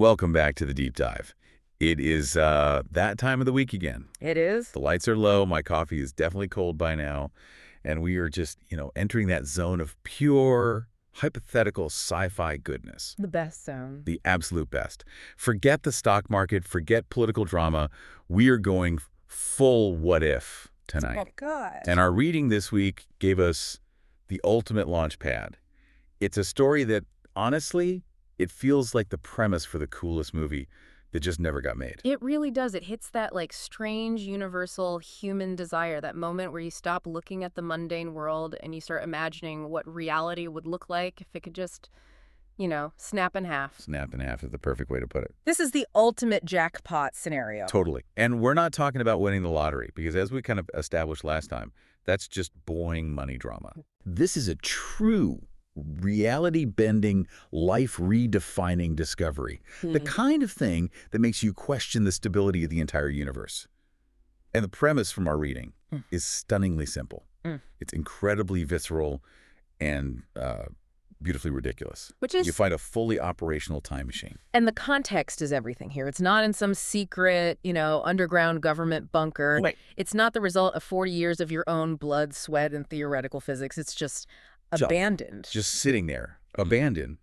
Welcome back to the Deep Dive. It is that time of the week again. It is? The lights are low, my coffee is definitely cold by now, and we are just, entering that zone of pure, hypothetical sci-fi goodness. The best zone. The absolute best. Forget the stock market, forget political drama. We are going full what if tonight. Oh, God. And our reading this week gave us the ultimate launch pad. It's a story that, honestly, it feels like the premise for the coolest movie that just never got made. It really does. It hits that, strange, universal human desire, that moment where you stop looking at the mundane world and you start imagining what reality would look like if it could just, snap in half. Snap in half is the perfect way to put it. This is the ultimate jackpot scenario. Totally. And we're not talking about winning the lottery, because as we kind of established last time, that's just boring money drama. This is a true reality-bending, life-redefining discovery. The kind of thing that makes you question the stability of the entire universe. And the premise from our reading is stunningly simple. It's incredibly visceral and beautifully ridiculous. Which is... You find a fully operational time machine. And the context is everything here. It's not in some secret, underground government bunker. Right. It's not the result of 40 years of your own blood, sweat, and theoretical physics. It's just abandoned. Just sitting there, abandoned,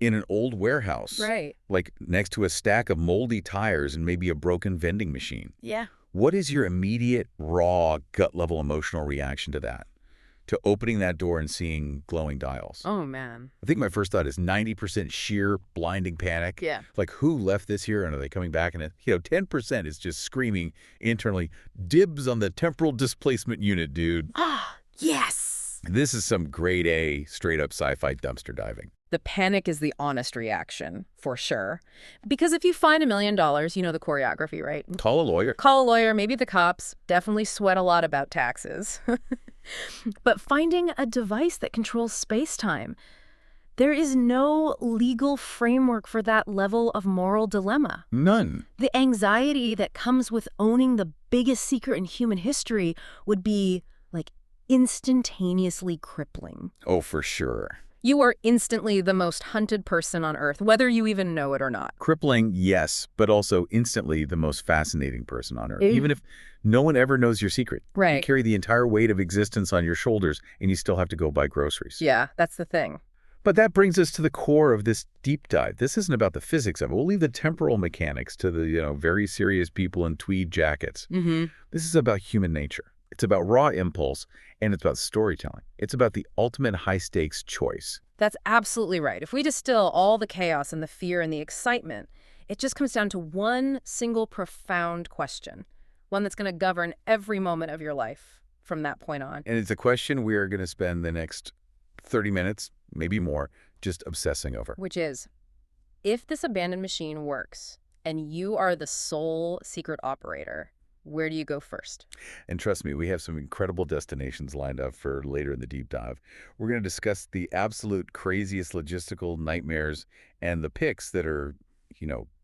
in an old warehouse. Right. Like next to a stack of moldy tires and maybe a broken vending machine. Yeah. What is your immediate, raw, gut-level emotional reaction to that? To opening that door and seeing glowing dials? Oh, man. I think my first thought is 90% sheer, blinding panic. Yeah. Like, who left this here and are they coming back? And, 10% is just screaming internally, dibs on the temporal displacement unit, dude. Ah, yes! This is some grade A, straight-up sci-fi dumpster diving. The panic is the honest reaction, for sure. Because if you find $1 million, you know the choreography, right? Call a lawyer. Call a lawyer, maybe the cops. Definitely sweat a lot about taxes. But finding a device that controls space-time, there is no legal framework for that level of moral dilemma. None. The anxiety that comes with owning the biggest secret in human history would be, instantaneously crippling. Oh, for sure. You are instantly the most hunted person on Earth, whether you even know it or not. Crippling, yes, but also instantly the most fascinating person on Earth. Even if no one ever knows your secret. Right. You carry the entire weight of existence on your shoulders, and you still have to go buy groceries. Yeah, that's the thing. But that brings us to the core of this deep dive. This isn't about the physics of it. We'll leave the temporal mechanics to the, very serious people in tweed jackets. This is about human nature. It's about raw impulse, and it's about storytelling. It's about the ultimate high-stakes choice. That's absolutely right. If we distill all the chaos and the fear and the excitement, it just comes down to one single profound question, one that's going to govern every moment of your life from that point on. And it's a question we are going to spend the next 30 minutes, maybe more, just obsessing over. Which is, if this abandoned machine works and you are the sole secret operator, where do you go first? And trust me, we have some incredible destinations lined up for later in the deep dive. We're going to discuss the absolute craziest logistical nightmares and the picks that are,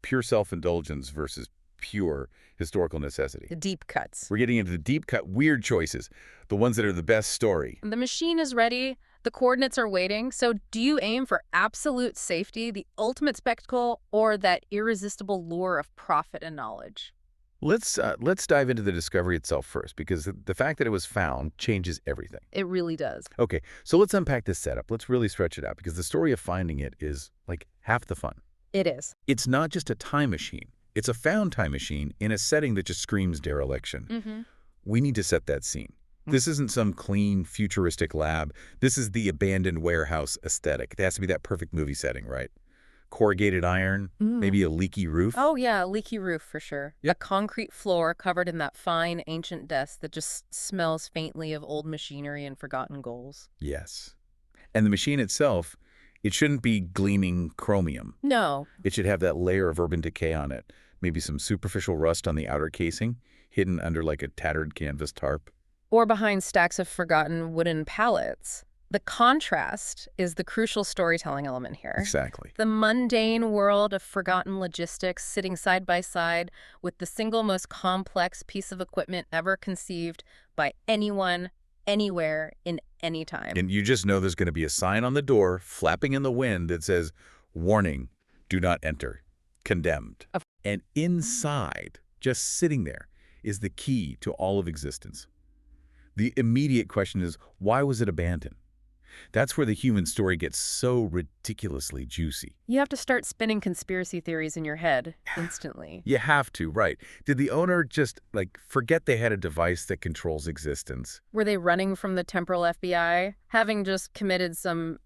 pure self-indulgence versus pure historical necessity. The deep cuts. We're getting into the deep cut, weird choices, the ones that are the best story. The machine is ready. The coordinates are waiting. So do you aim for absolute safety, the ultimate spectacle, or that irresistible lure of profit and knowledge? Let's dive into the discovery itself first, because the fact that it was found changes everything. It really does. Okay, so let's unpack this setup. Let's really stretch it out, because the story of finding it is half the fun. It is. It's not just a time machine. It's a found time machine in a setting that just screams dereliction. We need to set that scene. This isn't some clean, futuristic lab. This is the abandoned warehouse aesthetic. It has to be that perfect movie setting, right? Corrugated iron, maybe a leaky roof. Oh, yeah, a leaky roof for sure. Yep. A concrete floor covered in that fine, ancient dust that just smells faintly of old machinery and forgotten goals. Yes. And the machine itself, it shouldn't be gleaming chromium. No. It should have that layer of urban decay on it. Maybe some superficial rust on the outer casing, hidden under a tattered canvas tarp. Or behind stacks of forgotten wooden pallets. The contrast is the crucial storytelling element here. Exactly. The mundane world of forgotten logistics sitting side by side with the single most complex piece of equipment ever conceived by anyone, anywhere, in any time. And you just know there's going to be a sign on the door, flapping in the wind, that says, "Warning, do not enter." condemned. And inside, just sitting there, is the key to all of existence. The immediate question is, why was it abandoned? That's where the human story gets so ridiculously juicy. You have to start spinning conspiracy theories in your head instantly. You have to, right. Did the owner just, forget they had a device that controls existence? Were they running from the temporal FBI, having just committed some,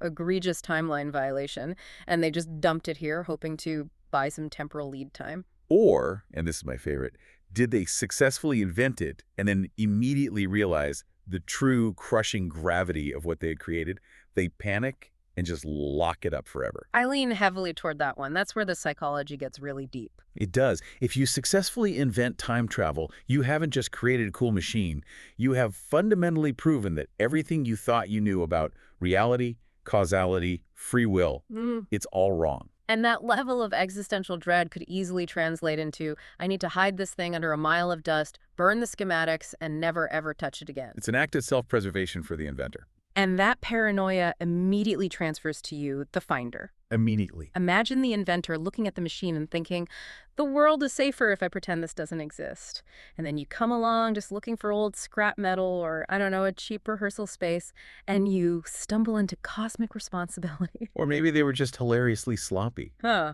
egregious timeline violation, and they just dumped it here, hoping to buy some temporal lead time? Or, and this is my favorite, did they successfully invent it and then immediately realize the true crushing gravity of what they had created? They panic and just lock it up forever. I lean heavily toward that one. That's where the psychology gets really deep. It does. If you successfully invent time travel, you haven't just created a cool machine. You have fundamentally proven that everything you thought you knew about reality, causality, free will, it's all wrong. And that level of existential dread could easily translate into, I need to hide this thing under a mile of dust, burn the schematics, and never ever touch it again. It's an act of self-preservation for the inventor. And that paranoia immediately transfers to you, the finder. Immediately. Imagine the inventor looking at the machine and thinking, the world is safer if I pretend this doesn't exist. And then you come along just looking for old scrap metal or, I don't know, a cheap rehearsal space, and you stumble into cosmic responsibility. Or maybe they were just hilariously sloppy. Huh.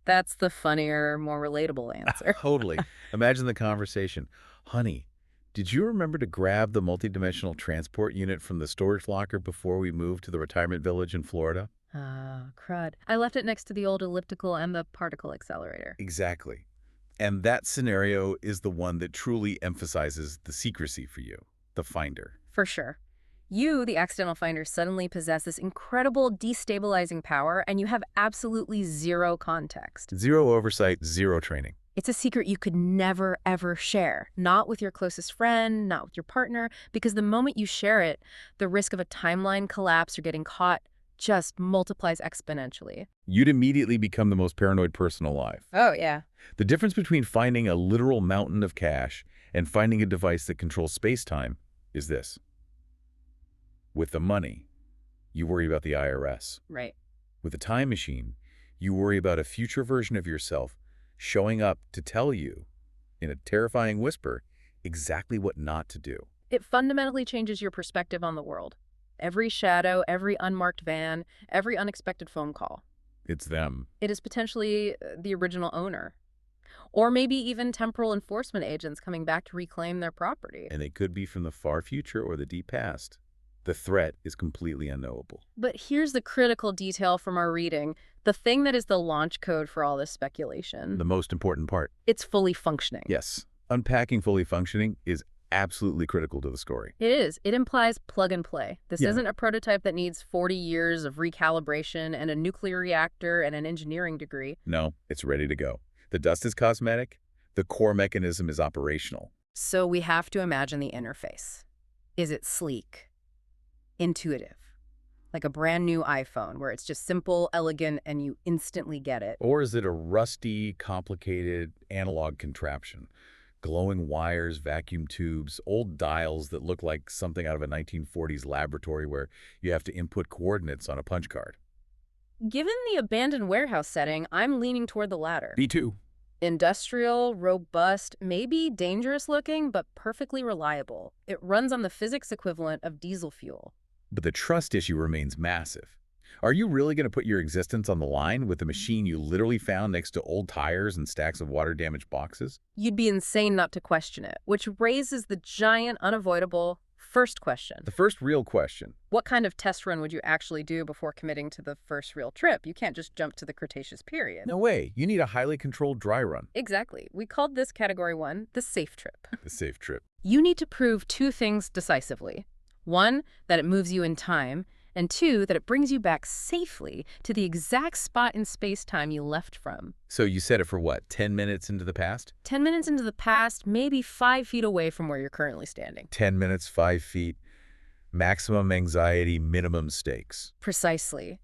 That's the funnier, more relatable answer. Totally. Imagine the conversation. Honey, did you remember to grab the multidimensional transport unit from the storage locker before we moved to the retirement village in Florida? Ah, crud. I left it next to the old elliptical and the particle accelerator. Exactly. And that scenario is the one that truly emphasizes the secrecy for you, the finder. For sure. You, the accidental finder, suddenly possess this incredible destabilizing power, and you have absolutely zero context. Zero oversight, zero training. It's a secret you could never, ever share. Not with your closest friend, not with your partner, because the moment you share it, the risk of a timeline collapse or getting caught just multiplies exponentially. You'd immediately become the most paranoid person alive. Oh, yeah. The difference between finding a literal mountain of cash and finding a device that controls space-time is this. With the money, you worry about the IRS. Right. With a time machine, you worry about a future version of yourself showing up to tell you, in a terrifying whisper, exactly what not to do. It fundamentally changes your perspective on the world. Every shadow, every unmarked van, every unexpected phone call. It's them. It is potentially the original owner. Or maybe even temporal enforcement agents coming back to reclaim their property. And they could be from the far future or the deep past. The threat is completely unknowable. But here's the critical detail from our reading, the thing that is the launch code for all this speculation. The most important part. It's fully functioning. Yes. Unpacking fully functioning is absolutely critical to the story. It is. It implies plug and play. This Yeah. isn't a prototype that needs 40 years of recalibration and a nuclear reactor and an engineering degree. No, it's ready to go. The dust is cosmetic. The core mechanism is operational. So we have to imagine the interface. Is it sleek? Intuitive? Like a brand new iPhone where it's just simple, elegant, and you instantly get it? Or is it a rusty, complicated analog contraption? Glowing wires, vacuum tubes, old dials that look like something out of a 1940s laboratory where you have to input coordinates on a punch card. Given the abandoned warehouse setting, I'm leaning toward the latter. B2. Industrial, robust, maybe dangerous looking, but perfectly reliable. It runs on the physics equivalent of diesel fuel. But the trust issue remains massive. Are you really going to put your existence on the line with a machine you literally found next to old tires and stacks of water-damaged boxes? You'd be insane not to question it, which raises the giant, unavoidable first question. The first real question. What kind of test run would you actually do before committing to the first real trip? You can't just jump to the Cretaceous period. No way. You need a highly controlled dry run. Exactly. We called this Category 1 the safe trip. The safe trip. You need to prove two things decisively. One, that it moves you in time, and two, that it brings you back safely to the exact spot in space-time you left from. So you set it for what, 10 minutes into the past? 10 minutes into the past, maybe 5 feet away from where you're currently standing. 10 minutes, 5 feet. Maximum anxiety, minimum stakes. Precisely.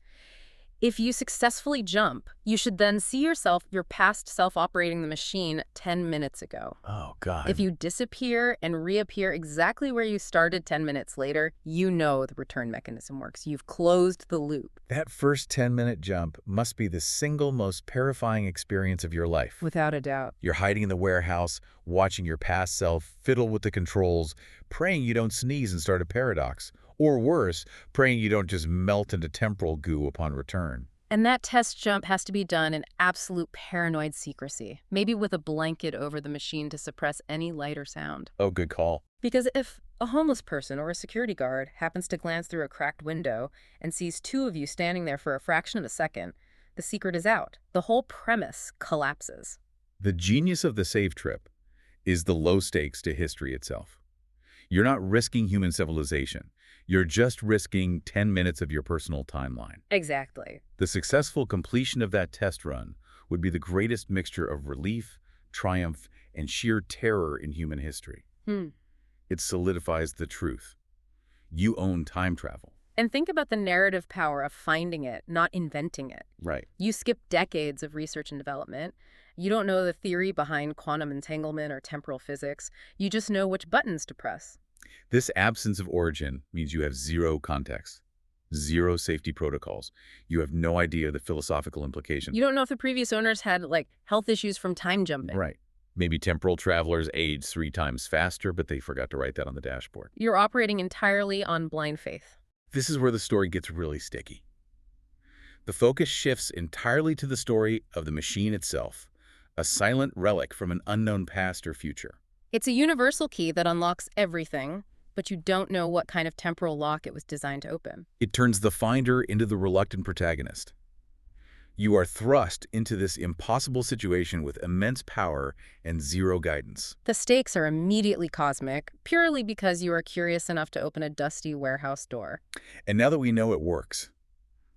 If you successfully jump, you should then see your past self operating the machine 10 minutes ago. Oh, God. If you disappear and reappear exactly where you started 10 minutes later, you know the return mechanism works. You've closed the loop. That first 10-minute jump must be the single most terrifying experience of your life. Without a doubt. You're hiding in the warehouse, watching your past self fiddle with the controls, praying you don't sneeze and start a paradox. Or worse, praying you don't just melt into temporal goo upon return. And that test jump has to be done in absolute paranoid secrecy, maybe with a blanket over the machine to suppress any light or sound. Oh, good call. Because if a homeless person or a security guard happens to glance through a cracked window and sees two of you standing there for a fraction of a second, the secret is out. The whole premise collapses. The genius of the safe trip is the low stakes to history itself. You're not risking human civilization. You're just risking 10 minutes of your personal timeline. Exactly. The successful completion of that test run would be the greatest mixture of relief, triumph, and sheer terror in human history. It solidifies the truth. You own time travel. And think about the narrative power of finding it, not inventing it. Right. You skip decades of research and development. You don't know the theory behind quantum entanglement or temporal physics. You just know which buttons to press. This absence of origin means you have zero context, zero safety protocols. You have no idea the philosophical implications. You don't know if the previous owners had, health issues from time jumping. Right. Maybe temporal travelers aged 3 times faster, but they forgot to write that on the dashboard. You're operating entirely on blind faith. This is where the story gets really sticky. The focus shifts entirely to the story of the machine itself, a silent relic from an unknown past or future. It's a universal key that unlocks everything, but you don't know what kind of temporal lock it was designed to open. It turns the finder into the reluctant protagonist. You are thrust into this impossible situation with immense power and zero guidance. The stakes are immediately cosmic, purely because you are curious enough to open a dusty warehouse door. And now that we know it works,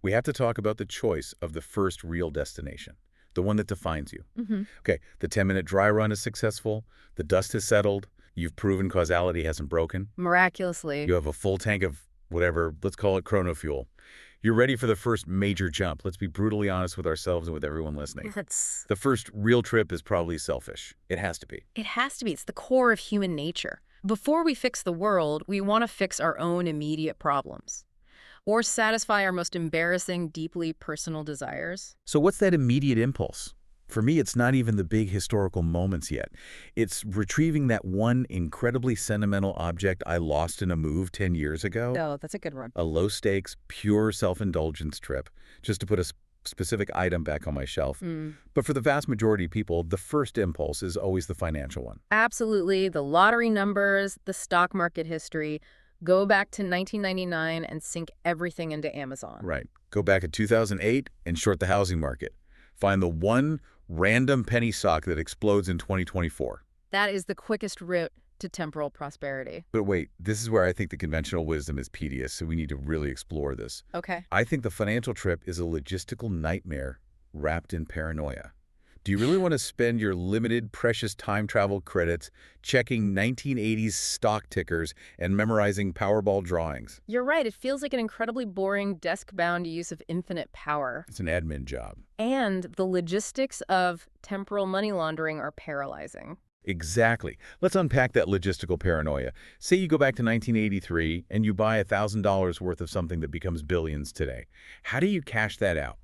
we have to talk about the choice of the first real destination, the one that defines you. Okay, the 10-minute dry run is successful, the dust has settled, you've proven causality hasn't broken. Miraculously. You have a full tank of whatever, let's call it chronofuel. You're ready for the first major jump. Let's be brutally honest with ourselves and with everyone listening. The first real trip is probably selfish. It has to be. It has to be. It's the core of human nature. Before we fix the world, we want to fix our own immediate problems or satisfy our most embarrassing, deeply personal desires. So what's that immediate impulse? For me, it's not even the big historical moments yet. It's retrieving that one incredibly sentimental object I lost in a move 10 years ago. Oh, that's a good one. A low-stakes, pure self-indulgence trip, just to put a specific item back on my shelf. But for the vast majority of people, the first impulse is always the financial one. Absolutely. The lottery numbers, the stock market history. Go back to 1999 and sink everything into Amazon. Right. Go back to 2008 and short the housing market. Find the one random penny stock that explodes in 2024. That is the quickest route to temporal prosperity. But wait, this is where I think the conventional wisdom is tedious, so we need to really explore this. Okay. I think the financial trip is a logistical nightmare wrapped in paranoia. Do you really want to spend your limited, precious time travel credits checking 1980s stock tickers and memorizing Powerball drawings? You're right. It feels like an incredibly boring, desk-bound use of infinite power. It's an admin job. And the logistics of temporal money laundering are paralyzing. Exactly. Let's unpack that logistical paranoia. Say you go back to 1983 and you buy $1,000 worth of something that becomes billions today. How do you cash that out?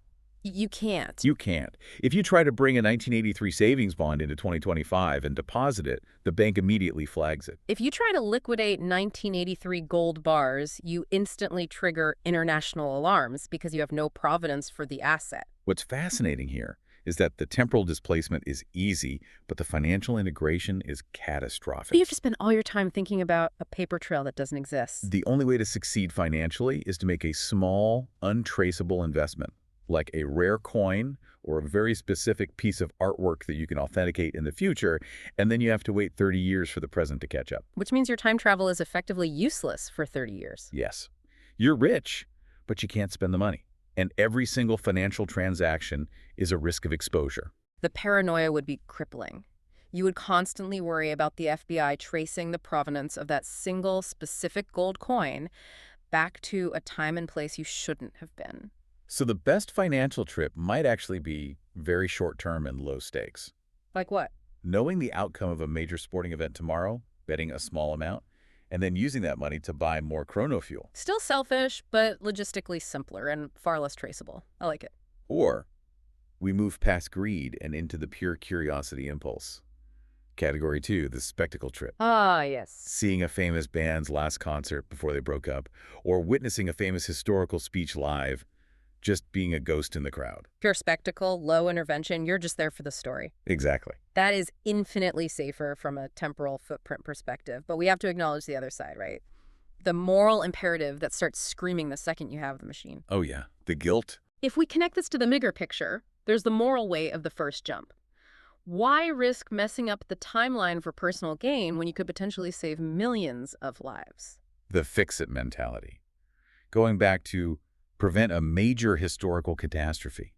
You can't. You can't. If you try to bring a 1983 savings bond into 2025 and deposit it, the bank immediately flags it. If you try to liquidate 1983 gold bars, you instantly trigger international alarms because you have no provenance for the asset. What's fascinating here is that the temporal displacement is easy, but the financial integration is catastrophic. But you have to spend all your time thinking about a paper trail that doesn't exist. The only way to succeed financially is to make a small, untraceable investment, like a rare coin or a very specific piece of artwork that you can authenticate in the future, and then you have to wait 30 years for the present to catch up. Which means your time travel is effectively useless for 30 years. Yes. You're rich, but you can't spend the money. And every single financial transaction is a risk of exposure. The paranoia would be crippling. You would constantly worry about the FBI tracing the provenance of that single specific gold coin back to a time and place you shouldn't have been. So the best financial trip might actually be very short-term and low stakes. Like what? Knowing the outcome of a major sporting event tomorrow, betting a small amount, and then using that money to buy more chrono fuel. Still selfish, but logistically simpler and far less traceable. I like it. Or we move past greed and into the pure curiosity impulse. Category 2, the spectacle trip. Ah, yes. Seeing a famous band's last concert before they broke up, or witnessing a famous historical speech live, just being a ghost in the crowd. Pure spectacle, low intervention, you're just there for the story. Exactly. That is infinitely safer from a temporal footprint perspective, but we have to acknowledge the other side, right? The moral imperative that starts screaming the second you have the machine. Oh yeah, the guilt. If we connect this to the bigger picture, there's the moral weight of the first jump. Why risk messing up the timeline for personal gain when you could potentially save millions of lives? The fix-it mentality. Going back to prevent a major historical catastrophe,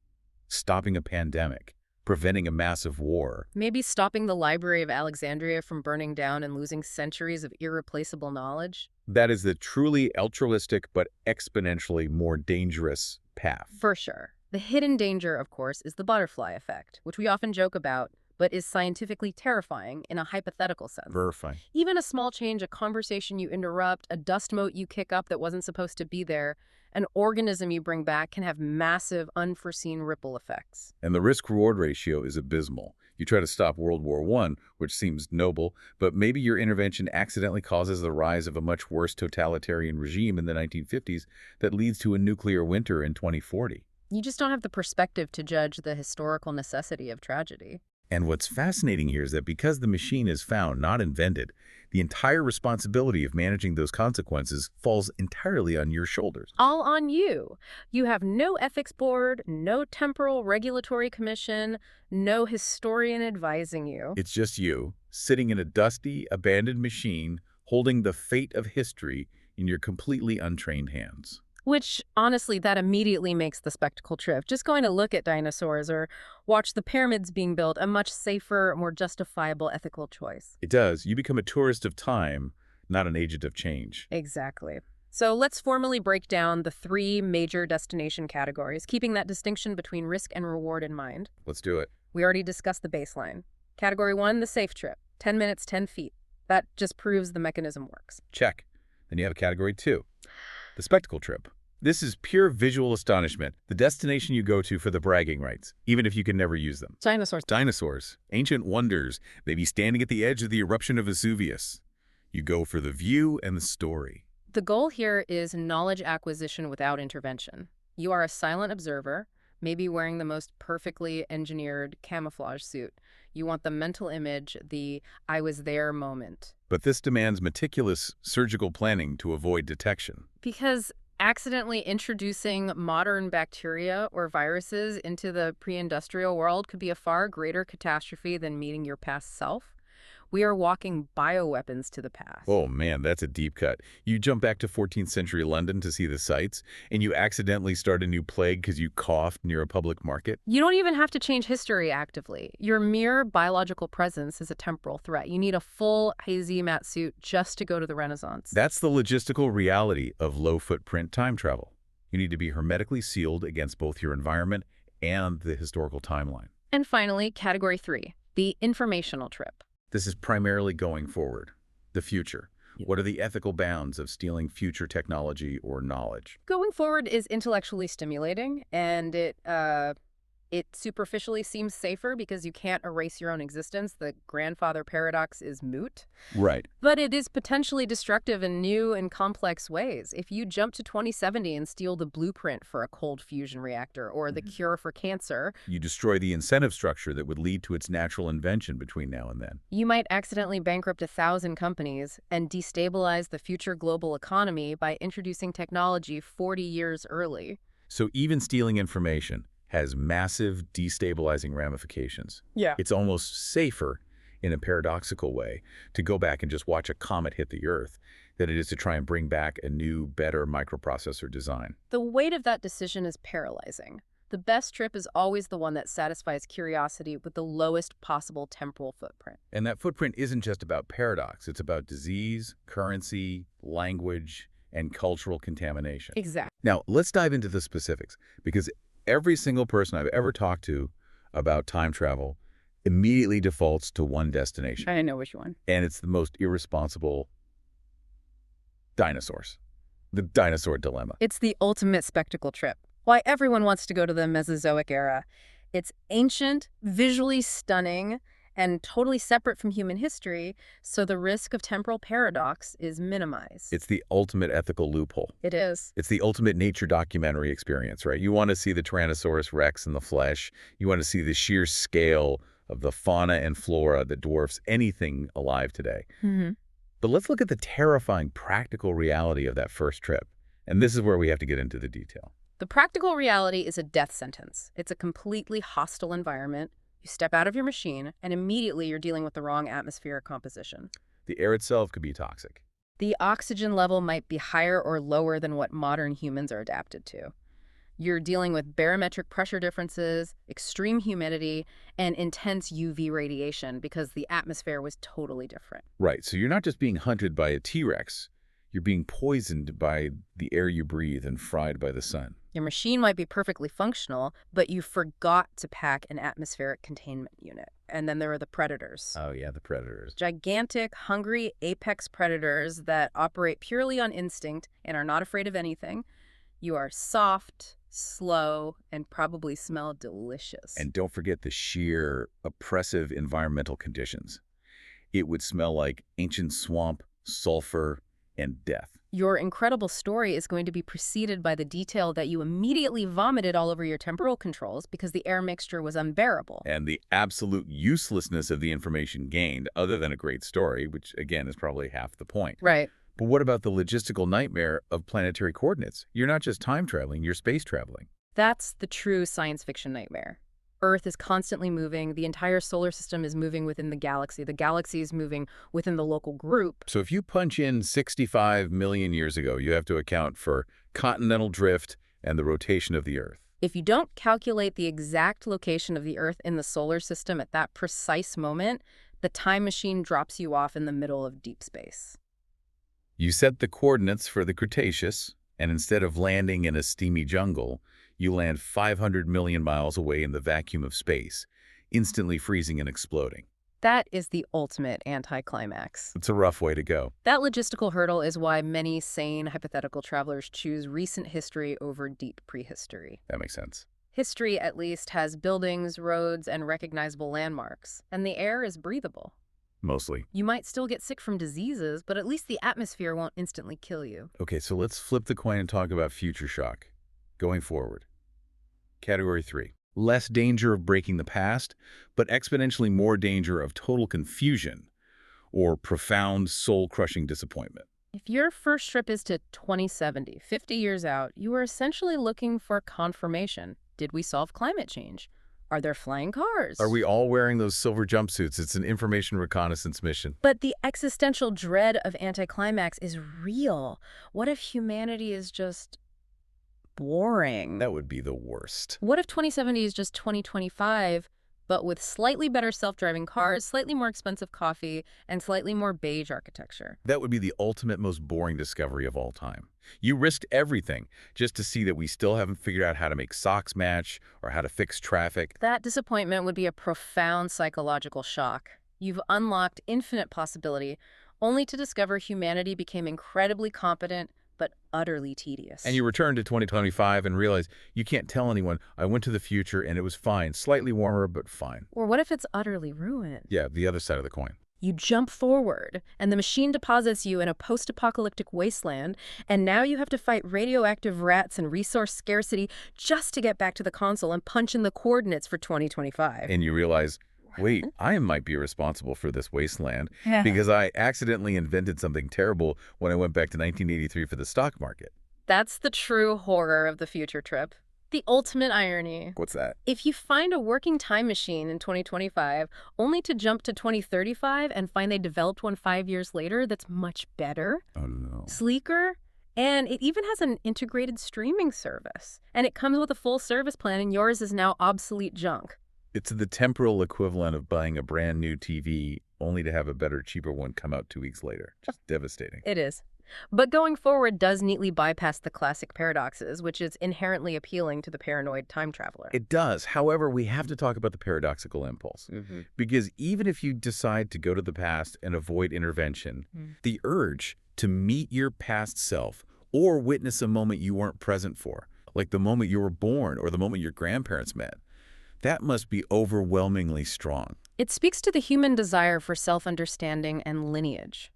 stopping a pandemic, preventing a massive war. Maybe stopping the Library of Alexandria from burning down and losing centuries of irreplaceable knowledge? That is the truly altruistic but exponentially more dangerous path. For sure. The hidden danger, of course, is the butterfly effect, which we often joke about, but is scientifically terrifying in a hypothetical sense. Verify. Even a small change, a conversation you interrupt, a dust mote you kick up that wasn't supposed to be there, an organism you bring back can have massive, unforeseen ripple effects. And the risk-reward ratio is abysmal. You try to stop World War I, which seems noble, but maybe your intervention accidentally causes the rise of a much worse totalitarian regime in the 1950s that leads to a nuclear winter in 2040. You just don't have the perspective to judge the historical necessity of tragedy. And what's fascinating here is that because the machine is found, not invented, the entire responsibility of managing those consequences falls entirely on your shoulders. All on you. You have no ethics board, no temporal regulatory commission, no historian advising you. It's just you, sitting in a dusty, abandoned machine, holding the fate of history in your completely untrained hands. Which, honestly, that immediately makes the spectacle trip. Just going to look at dinosaurs or watch the pyramids being built a much safer, more justifiable ethical choice. It does. You become a tourist of time, not an agent of change. Exactly. So let's formally break down the 3 major destination categories, keeping that distinction between risk and reward in mind. Let's do it. We already discussed the baseline. Category 1, the safe trip. 10 minutes, 10 feet. That just proves the mechanism works. Check. Then you have category 2, the spectacle trip. This is pure visual astonishment, the destination you go to for the bragging rights, even if you can never use them. Dinosaurs. Dinosaurs, ancient wonders, maybe standing at the edge of the eruption of Vesuvius. You go for the view and the story. The goal here is knowledge acquisition without intervention. You are a silent observer, maybe wearing the most perfectly engineered camouflage suit. You want the mental image, the I was there moment. But this demands meticulous surgical planning to avoid detection. Because accidentally introducing modern bacteria or viruses into the pre-industrial world could be a far greater catastrophe than meeting your past self. We are walking bioweapons to the past. Oh man, that's a deep cut. You jump back to 14th century London to see the sights, and you accidentally start a new plague because you coughed near a public market? You don't even have to change history actively. Your mere biological presence is a temporal threat. You need a full hazmat suit just to go to the Renaissance. That's the logistical reality of low-footprint time travel. You need to be hermetically sealed against both your environment and the historical timeline. And finally, category 3, the informational trip. This is primarily going forward, the future. What are the ethical bounds of stealing future technology or knowledge? Going forward is intellectually stimulating, and it superficially seems safer because you can't erase your own existence. The grandfather paradox is moot. Right. But it is potentially destructive in new and complex ways. If you jump to 2070 and steal the blueprint for a cold fusion reactor or the cure for cancer, You destroy the incentive structure that would lead to its natural invention between now and then. you might accidentally bankrupt 1,000 companies and destabilize the future global economy by introducing technology 40 years early. So even stealing information has massive destabilizing ramifications. Yeah. It's almost safer, in a paradoxical way, to go back and just watch a comet hit the Earth than it is to try and bring back a new, better microprocessor design. The weight of that decision is paralyzing. The best trip is always the one that satisfies curiosity with the lowest possible temporal footprint. And that footprint isn't just about paradox. It's about disease, currency, language, and cultural contamination. Exactly. Now, let's dive into the specifics, because every single person I've ever talked to about time travel immediately defaults to one destination. I know which one. And it's the most irresponsible: dinosaurs. The dinosaur dilemma. It's the ultimate spectacle trip. Why everyone wants to go to the Mesozoic era. It's ancient, visually stunning, and totally separate from human history, so the risk of temporal paradox is minimized. It's the ultimate ethical loophole. It is. It's the ultimate nature documentary experience, right? You want to see the Tyrannosaurus rex in the flesh. You want to see the sheer scale of the fauna and flora that dwarfs anything alive today. Mm-hmm. But let's look at the terrifying practical reality of that first trip. And this is where we have to get into the detail. The practical reality is a death sentence. It's a completely hostile environment. You step out of your machine, and immediately you're dealing with the wrong atmospheric composition. The air itself could be toxic. The oxygen level might be higher or lower than what modern humans are adapted to. You're dealing with barometric pressure differences, extreme humidity, and intense UV radiation because the atmosphere was totally different. Right, so you're not just being hunted by a T-Rex. You're being poisoned by the air you breathe and fried by the sun. Your machine might be perfectly functional, but you forgot to pack an atmospheric containment unit. And then there are the predators. Oh yeah, the predators. Gigantic, hungry apex predators that operate purely on instinct and are not afraid of anything. You are soft, slow, and probably smell delicious. And don't forget the sheer, oppressive environmental conditions. It would smell like ancient swamp, sulfur, and death. Your incredible story is going to be preceded by the detail that you immediately vomited all over your temporal controls because the air mixture was unbearable. And the absolute uselessness of the information gained, other than a great story, which again is probably half the point. Right. But what about the logistical nightmare of planetary coordinates? You're not just time traveling, you're space traveling. That's the true science fiction nightmare. Earth is constantly moving. The entire solar system is moving within the galaxy. The galaxy is moving within the local group. So if you punch in 65 million years ago, you have to account for continental drift and the rotation of the Earth. If you don't calculate the exact location of the Earth in the solar system at that precise moment, the time machine drops you off in the middle of deep space. You set the coordinates for the Cretaceous, and instead of landing in a steamy jungle, you land 500 million miles away in the vacuum of space, instantly freezing and exploding. That is the ultimate anticlimax. It's a rough way to go. That logistical hurdle is why many sane hypothetical travelers choose recent history over deep prehistory. That makes sense. History, at least, has buildings, roads, and recognizable landmarks, and the air is breathable. Mostly. You might still get sick from diseases, but at least the atmosphere won't instantly kill you. Okay, so let's flip the coin and talk about future shock. Going forward. Category 3. Less danger of breaking the past, but exponentially more danger of total confusion or profound soul-crushing disappointment. If your first trip is to 2070, 50 years out, you are essentially looking for confirmation. Did we solve climate change? Are there flying cars? Are we all wearing those silver jumpsuits? It's an information reconnaissance mission. But the existential dread of anticlimax is real. What if humanity is just boring? That would be the worst. What if 2070 is just 2025, but with slightly better self-driving cars, slightly more expensive coffee, and slightly more beige architecture? That would be the ultimate, most boring discovery of all time. You risked everything just to see that we still haven't figured out how to make socks match or how to fix traffic. That disappointment would be a profound psychological shock. You've unlocked infinite possibility, only to discover humanity became incredibly competent, but utterly tedious. And you return to 2025 and realize you can't tell anyone, I went to the future and it was fine. Slightly warmer, but fine. Or what if it's utterly ruined? Yeah, the other side of the coin. You jump forward, and the machine deposits you in a post-apocalyptic wasteland, and now you have to fight radioactive rats and resource scarcity just to get back to the console and punch in the coordinates for 2025. And you realize, wait, I might be responsible for this wasteland because I accidentally invented something terrible when I went back to 1983 for the stock market. That's the true horror of the future trip. The ultimate irony. What's that? If you find a working time machine in 2025, only to jump to 2035 and find they developed one 5 years later that's much better, Oh, no. sleeker, and it even has an integrated streaming service. And it comes with a full service plan, and yours is now obsolete junk. It's the temporal equivalent of buying a brand new TV only to have a better, cheaper one come out 2 weeks later. Just devastating. It is. But going forward does neatly bypass the classic paradoxes, which is inherently appealing to the paranoid time traveler. It does. However, we have to talk about the paradoxical impulse. Because even if you decide to go to the past and avoid intervention, the urge to meet your past self or witness a moment you weren't present for, like the moment you were born or the moment your grandparents met, that must be overwhelmingly strong. It speaks to the human desire for self-understanding and lineage.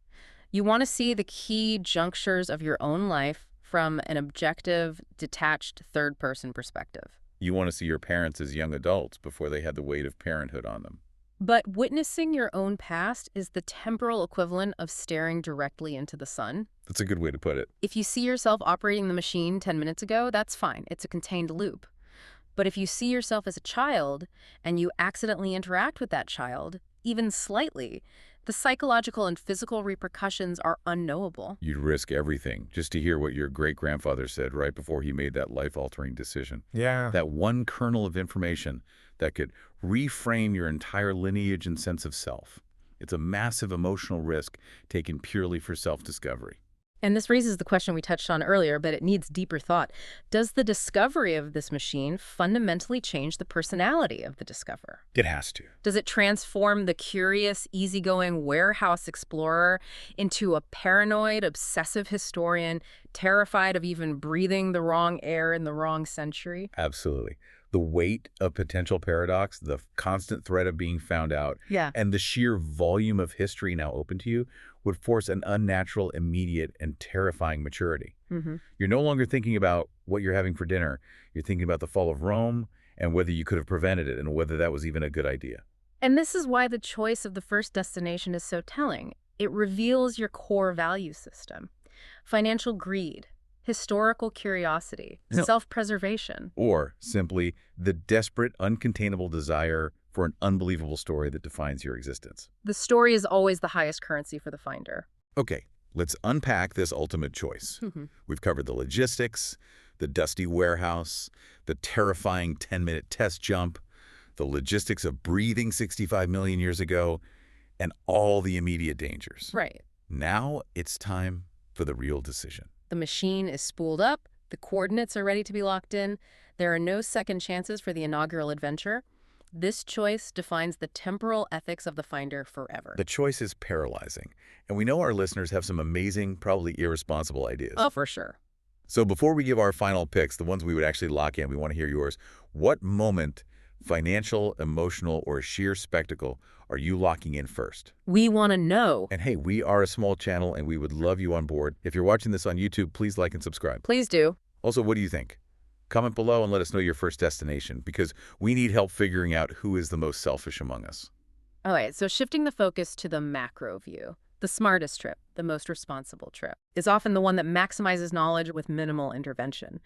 You want to see the key junctures of your own life from an objective, detached, third-person perspective. You want to see your parents as young adults before they had the weight of parenthood on them. But witnessing your own past is the temporal equivalent of staring directly into the sun. That's a good way to put it. If you see yourself operating the machine 10 minutes ago, that's fine. It's a contained loop. But if you see yourself as a child and you accidentally interact with that child, even slightly, the psychological and physical repercussions are unknowable. You'd risk everything just to hear what your great-grandfather said right before he made that life-altering decision. Yeah. That one kernel of information that could reframe your entire lineage and sense of self. It's a massive emotional risk taken purely for self-discovery. And this raises the question we touched on earlier, but it needs deeper thought. Does the discovery of this machine fundamentally change the personality of the discoverer? It has to. Does it transform the curious, easygoing warehouse explorer into a paranoid, obsessive historian, terrified of even breathing the wrong air in the wrong century? Absolutely. The weight of potential paradox, the constant threat of being found out, and the sheer volume of history now open to you would force an unnatural, immediate, and terrifying maturity. You're no longer thinking about what you're having for dinner. You're thinking about the fall of Rome and whether you could have prevented it and whether that was even a good idea. And this is why the choice of the first destination is so telling. It reveals your core value system: financial greed, historical curiosity, self-preservation. Or simply the desperate, uncontainable desire for an unbelievable story that defines your existence. The story is always the highest currency for the finder. Okay, let's unpack this ultimate choice. We've covered the logistics, the dusty warehouse, the terrifying 10-minute test jump, the logistics of breathing 65 million years ago, and all the immediate dangers. Right. Now it's time for the real decision. The machine is spooled up, the coordinates are ready to be locked in, there are no second chances for the inaugural adventure. This choice defines the temporal ethics of the finder forever. The choice is paralyzing, and we know our listeners have some amazing, probably irresponsible ideas. Oh, for sure. So before we give our final picks, the ones we would actually lock in, we want to hear yours. What moment, financial, emotional, or sheer spectacle, are you locking in first? We want to know. And hey, we are a small channel, and we would love you on board. If you're watching this on YouTube, please like and subscribe. Please do. Also, what do you think? Comment below and let us know your first destination, because we need help figuring out who is the most selfish among us. All right, so shifting the focus to the macro view. The smartest trip, the most responsible trip, is often the one that maximizes knowledge with minimal intervention.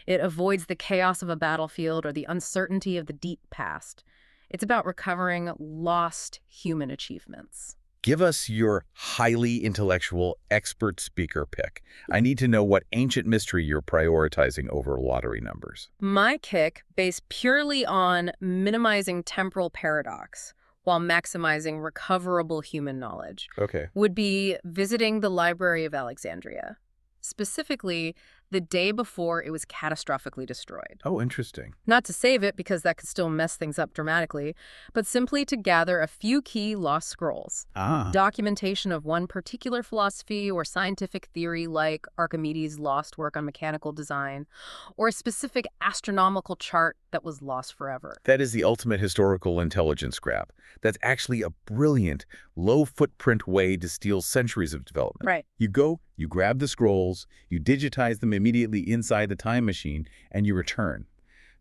It avoids the chaos of a battlefield or the uncertainty of the deep past. It's about recovering lost human achievements. Give us your highly intellectual expert speaker pick. I need to know what ancient mystery you're prioritizing over lottery numbers. My kick, based purely on minimizing temporal paradox while maximizing recoverable human knowledge, would be visiting the Library of Alexandria, specifically the day before it was catastrophically destroyed. Oh, interesting. Not to save it, because that could still mess things up dramatically, but simply to gather a few key lost scrolls. Documentation of one particular philosophy or scientific theory, like Archimedes' lost work on mechanical design, or a specific astronomical chart that was lost forever. That is the ultimate historical intelligence grab. That's actually a brilliant, low-footprint way to steal centuries of development. Right. You go, you grab the scrolls, you digitize them immediately inside the time machine, and you return.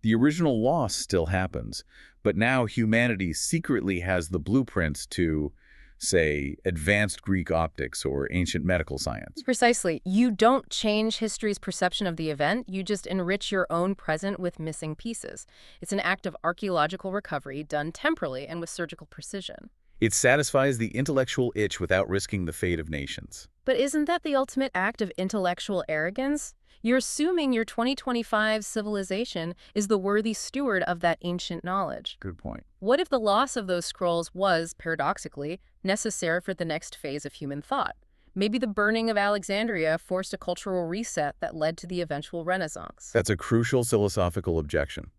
The original loss still happens, but now humanity secretly has the blueprints to, say, advanced Greek optics or ancient medical science. Precisely. You don't change history's perception of the event, you just enrich your own present with missing pieces. It's an act of archaeological recovery done temporally and with surgical precision. It satisfies the intellectual itch without risking the fate of nations. But isn't that the ultimate act of intellectual arrogance? You're assuming your 2025 civilization is the worthy steward of that ancient knowledge. Good point. What if the loss of those scrolls was, paradoxically, necessary for the next phase of human thought? Maybe the burning of Alexandria forced a cultural reset that led to the eventual Renaissance. That's a crucial philosophical objection.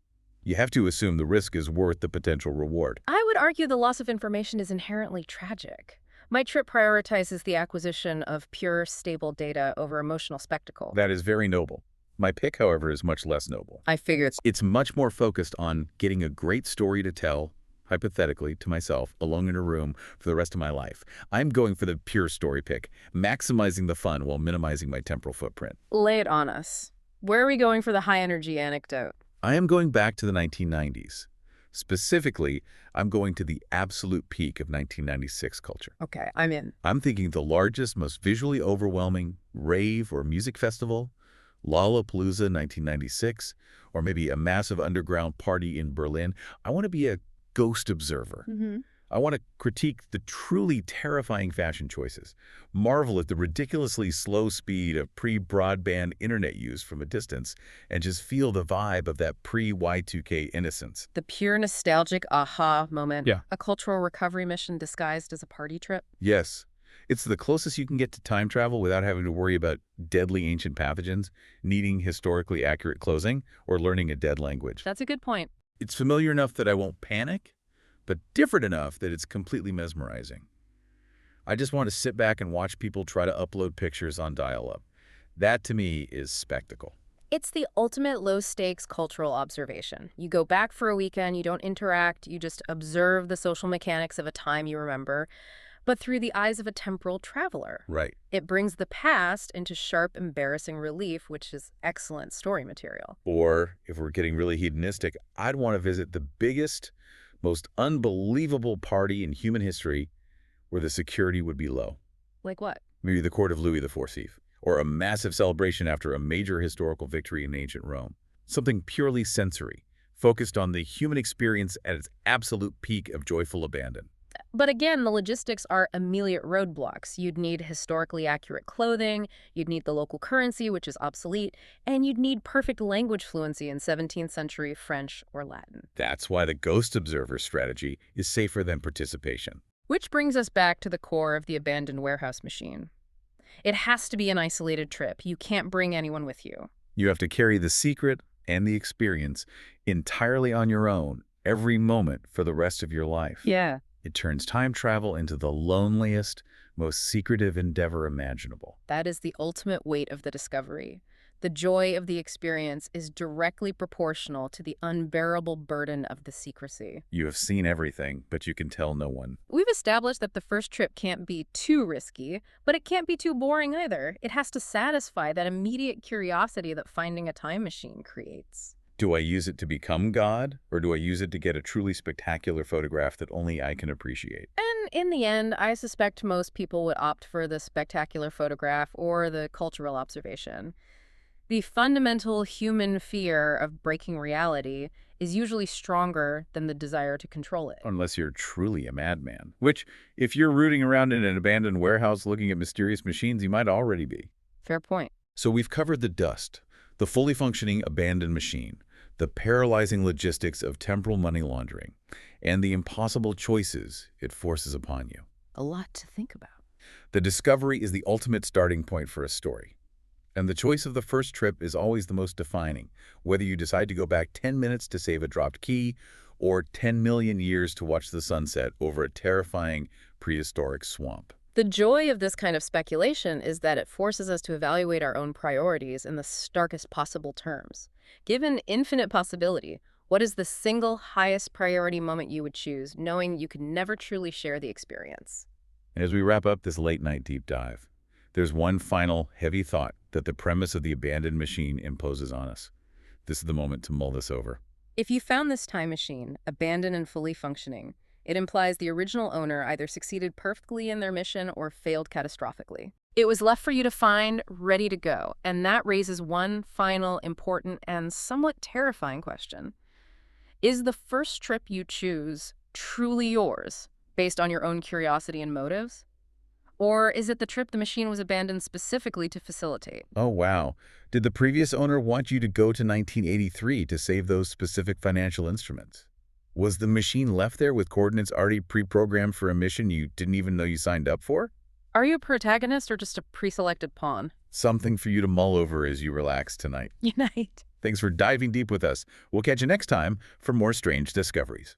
You have to assume the risk is worth the potential reward. I would argue the loss of information is inherently tragic. My trip prioritizes the acquisition of pure, stable data over emotional spectacle. That is very noble. My pick, however, is much less noble. I figure It's much more focused on getting a great story to tell, hypothetically, to myself, alone in a room for the rest of my life. I'm going for the pure story pick, maximizing the fun while minimizing my temporal footprint. lay it on us. Where are we going for the high-energy anecdote? I am going back to the 1990s. Specifically, I'm going to the absolute peak of 1996 culture. Okay, I'm in. I'm thinking the largest, most visually overwhelming rave or music festival, Lollapalooza 1996, or maybe a massive underground party in Berlin. I want to be a ghost observer. I want to critique the truly terrifying fashion choices, marvel at the ridiculously slow speed of pre-broadband internet use from a distance, and just feel the vibe of that pre-Y2K innocence. The pure nostalgic aha moment. Yeah. A cultural recovery mission disguised as a party trip. Yes, it's the closest you can get to time travel without having to worry about deadly ancient pathogens, needing historically accurate clothing, or learning a dead language. That's a good point. It's familiar enough that I won't panic, but different enough that it's completely mesmerizing. I just want to sit back and watch people try to upload pictures on dial-up. That, to me, is spectacle. It's the ultimate low-stakes cultural observation. You go back for a weekend, you don't interact, you just observe the social mechanics of a time you remember, but through the eyes of a temporal traveler. Right. It brings the past into sharp, embarrassing relief, which is excellent story material. Or, if we're getting really hedonistic, I'd want to visit the biggest, most unbelievable party in human history where the security would be low. Like what? Maybe the court of Louis XIV, or a massive celebration after a major historical victory in ancient Rome. Something purely sensory, focused on the human experience at its absolute peak of joyful abandon. But again, the logistics are immediate roadblocks. You'd need historically accurate clothing, you'd need the local currency, which is obsolete, and you'd need perfect language fluency in 17th century French or Latin. That's why the ghost observer strategy is safer than participation. Which brings us back to the core of the abandoned warehouse machine. It has to be an isolated trip. You can't bring anyone with you. You have to carry the secret and the experience entirely on your own every moment for the rest of your life. Yeah. It turns time travel into the loneliest, most secretive endeavor imaginable. That is the ultimate weight of the discovery. The joy of the experience is directly proportional to the unbearable burden of the secrecy. You have seen everything, but you can tell no one. We've established that the first trip can't be too risky, but it can't be too boring either. It has to satisfy that immediate curiosity that finding a time machine creates. Do I use it to become God, or do I use it to get a truly spectacular photograph that only I can appreciate? And in the end, I suspect most people would opt for the spectacular photograph or the cultural observation. The fundamental human fear of breaking reality is usually stronger than the desire to control it. Unless you're truly a madman. Which, if you're rooting around in an abandoned warehouse looking at mysterious machines, you might already be. Fair point. So we've covered the dust, the fully functioning abandoned machine, the paralyzing logistics of temporal money laundering, and the impossible choices it forces upon you. A lot to think about. The discovery is the ultimate starting point for a story. And the choice of the first trip is always the most defining, whether you decide to go back 10 minutes to save a dropped key or 10 million years to watch the sunset over a terrifying prehistoric swamp. The joy of this kind of speculation is that it forces us to evaluate our own priorities in the starkest possible terms. Given infinite possibility, what is the single highest priority moment you would choose, knowing you could never truly share the experience? And as we wrap up this late-night deep dive, there's one final heavy thought that the premise of the abandoned machine imposes on us. This is the moment to mull this over. If you found this time machine, abandoned and fully functioning, it implies the original owner either succeeded perfectly in their mission or failed catastrophically. It was left for you to find, ready to go, and that raises one final, important, and somewhat terrifying question. Is the first trip you choose truly yours, based on your own curiosity and motives? Or is it the trip the machine was abandoned specifically to facilitate? Oh, wow. Did the previous owner want you to go to 1983 to save those specific financial instruments? Was the machine left there with coordinates already pre-programmed for a mission you didn't even know you signed up for? Are you a protagonist or just a pre-selected pawn? Something for you to mull over as you relax tonight. Unite. Thanks for diving deep with us. We'll catch you next time for more strange discoveries.